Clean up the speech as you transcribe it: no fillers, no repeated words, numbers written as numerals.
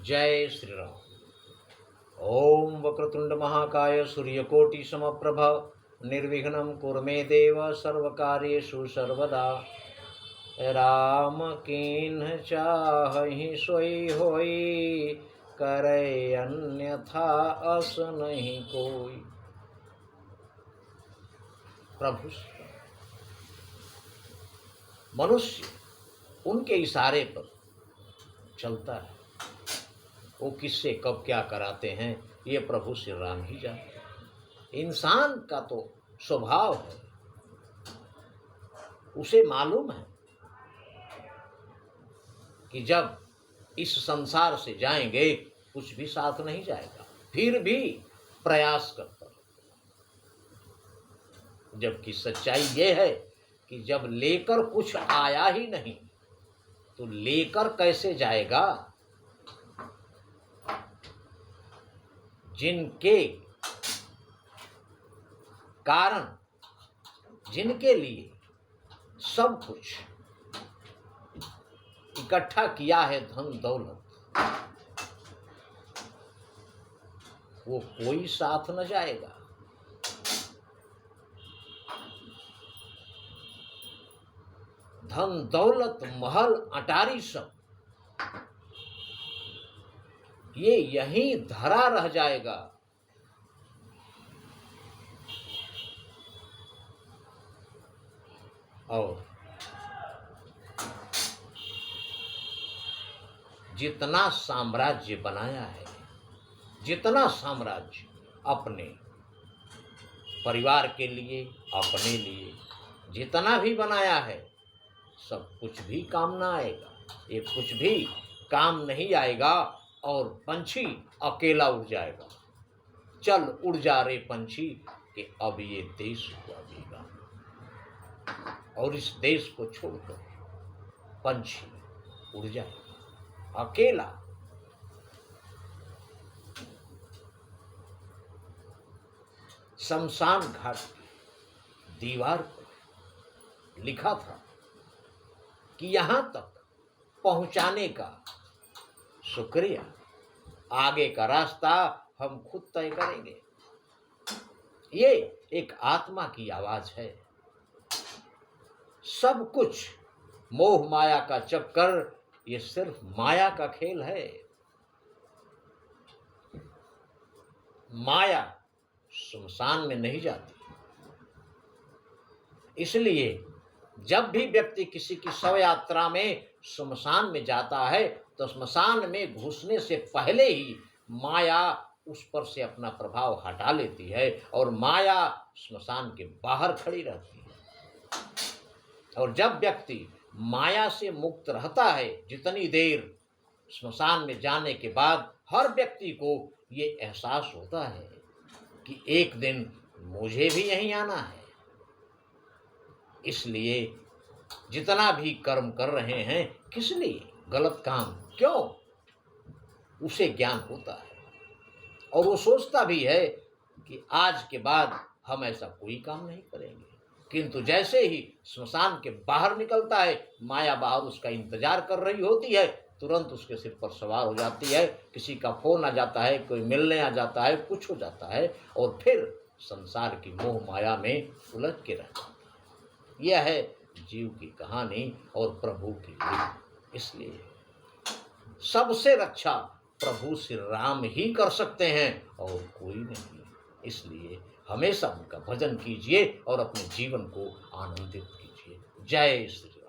जय श्री राम। ओम वक्रतुंड महाकाय सूर्यकोटि समप्रभ निर्विघ्नं कुरु मे देव सर्वकार्येषु सर्वदा। राम कीन्ह चाहि सोई होई, करे अन्यथा अस नहीं कोई। प्रभु मनुष्य उनके इशारे पर चलता है, वो किससे कब क्या कराते हैं ये प्रभु श्री राम ही जानते हैं। इंसान का तो स्वभाव है, उसे मालूम है कि जब इस संसार से जाएंगे कुछ भी साथ नहीं जाएगा, फिर भी प्रयास करता है। जबकि सच्चाई ये है कि जब लेकर कुछ आया ही नहीं तो लेकर कैसे जाएगा। जिनके कारण, जिनके लिए सब कुछ इकट्ठा किया है धन दौलत, वो कोई साथ न जाएगा। धन दौलत महल अटारी सब ये यहीं धरा रह जाएगा। और जितना साम्राज्य बनाया है, जितना साम्राज्य अपने परिवार के लिए, अपने लिए जितना भी बनाया है, सब कुछ भी काम ना आएगा। ये कुछ भी काम नहीं आएगा और पंछी अकेला उड़ जाएगा। चल उड़ जा रे पंछी कि अब ये देश हुआ बेगा। और इस देश को छोड़कर पंछी उड़ जाएगा अकेला। शमशान घाट दीवार पर लिखा था कि यहाँ तक पहुँचाने का शुक्रिया, आगे का रास्ता हम खुद तय करेंगे। ये एक आत्मा की आवाज है। सब कुछ मोह माया का चक्कर, ये सिर्फ माया का खेल है। माया शमशान में नहीं जाती। इसलिए जब भी व्यक्ति किसी की शव यात्रा में शमशान में जाता है तो शमशान में घुसने से पहले ही माया उस पर से अपना प्रभाव हटा लेती है और माया शमशान के बाहर खड़ी रहती है। और जब व्यक्ति माया से मुक्त रहता है, जितनी देर शमशान में जाने के बाद हर व्यक्ति को ये एहसास होता है कि एक दिन मुझे भी यहीं आना है। इसलिए जितना भी कर्म कर रहे हैं, किस लिए, गलत काम क्यों, उसे ज्ञान होता है और वो सोचता भी है कि आज के बाद हम ऐसा कोई काम नहीं करेंगे। किंतु जैसे ही शमशान के बाहर निकलता है, माया बाहर उसका इंतजार कर रही होती है, तुरंत उसके सिर पर सवार हो जाती है। किसी का फोन आ जाता है, कोई मिलने आ जाता है, कुछ हो जाता है और फिर संसार की मोह माया में उलझ के रहता है। यह है जीव की कहानी और प्रभु की लीला। इसलिए सबसे रक्षा प्रभु श्री राम ही कर सकते हैं और कोई नहीं। इसलिए हमेशा उनका भजन कीजिए और अपने जीवन को आनंदित कीजिए। जय श्री राम।